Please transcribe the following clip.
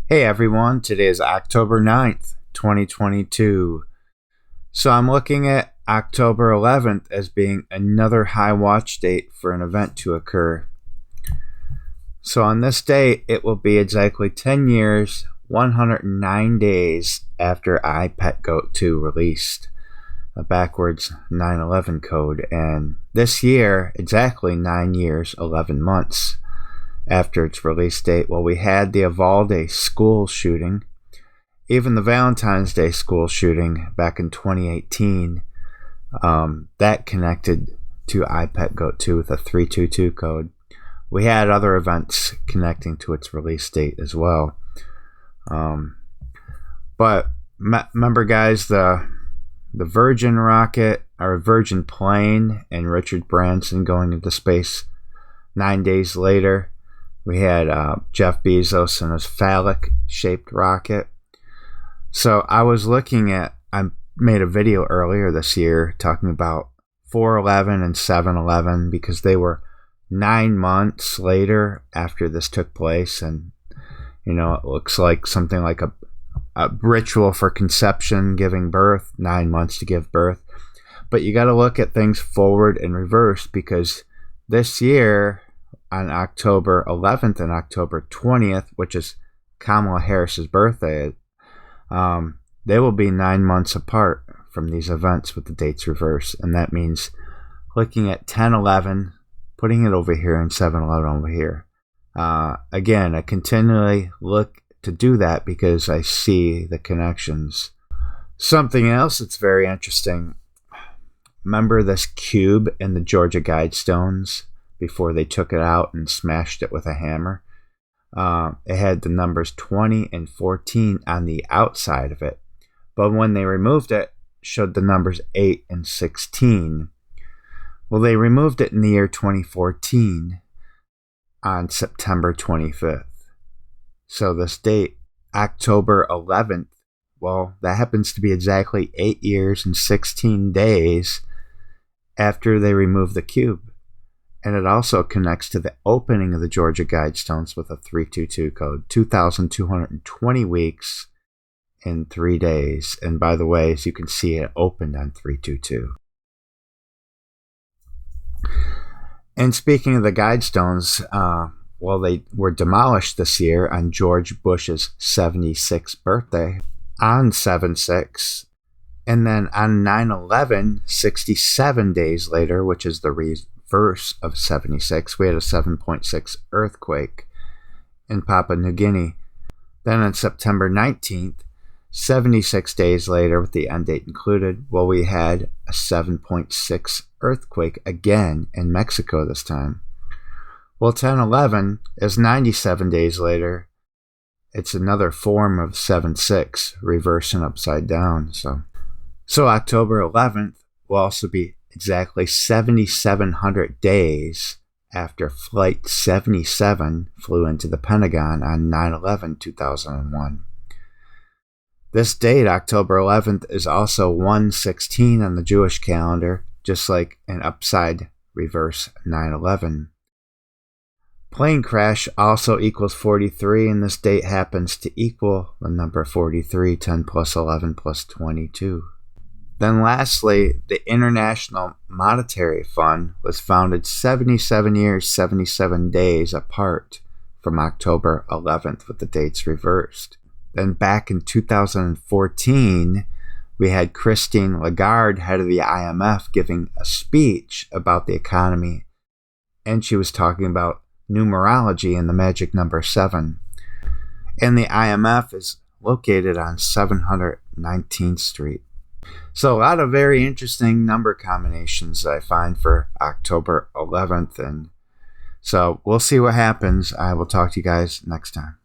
Hey everyone, today is October 9th, 2022. So I'm looking at October 11th as being another high watch date for an event to occur. So on this date, it will be exactly 10 years, 109 days after iPetGoat 2 released a backwards 9/11 code, and this year, exactly 9 years, 11 months after its release date, well, we had the Uvalde school shooting, even the Valentine's Day school shooting back in 2018. That connected to iPetGoat 2 with a 322 code. We had other events connecting to its release date as well. But remember, guys, the Virgin rocket, or Virgin plane, and Richard Branson going into space 9 days later. We had Jeff Bezos and his phallic-shaped rocket. So I made a video earlier this year talking about 4/11 and 7/11 because they were 9 months later after this took place. And, it looks like something like a ritual for conception, giving birth, 9 months to give birth. But you got to look at things forward and reverse, because this year, on October 11th and October 20th, which is Kamala Harris's birthday, they will be 9 months apart from these events with the dates reversed. And that means looking at 10/11, putting it over here, and 7/11 over here. Again, I continually look to do that because I see the connections. Something else that's very interesting. Remember this cube in the Georgia Guidestones before they took it out and smashed it with a hammer? It had the numbers 20 and 14 on the outside of it. But when they removed it, showed the numbers 8 and 16. Well, they removed it in the year 2014 on September 25th. So this date, October 11th, well, that happens to be exactly 8 years and 16 days after they removed the cube. And it also connects to the opening of the Georgia Guidestones with a 322 code, 2,220 weeks in 3 days. And by the way, as you can see, it opened on 322. And speaking of the Guidestones, they were demolished this year on George Bush's 76th birthday on 7/6. And then on 9/11, 67 days later, which is the reverse of 76, we had a 7.6 earthquake in Papua New Guinea. Then on September 19th, 76 days later, with the end date included, we had a 7.6 earthquake again in Mexico this time. Well, 10/11 is 97 days later. It's another form of 7/6, reverse and upside down. So October 11th will also be exactly 7,700 days after Flight 77 flew into the Pentagon on 9/11/2001. This date, October 11th, is also 1/16 on the Jewish calendar, just like an upside reverse 9/11. Plane crash also equals 43, and this date happens to equal the number 43, 10 plus 11 plus 22. Then lastly, the International Monetary Fund was founded 77 years, 77 days apart from October 11th, with the dates reversed. Then back in 2014, we had Christine Lagarde, head of the IMF, giving a speech about the economy, and she was talking about numerology and the magic number 7. And the IMF is located on 719th Street. So a lot of very interesting number combinations I find for October 11th. And so we'll see what happens. I will talk to you guys next time.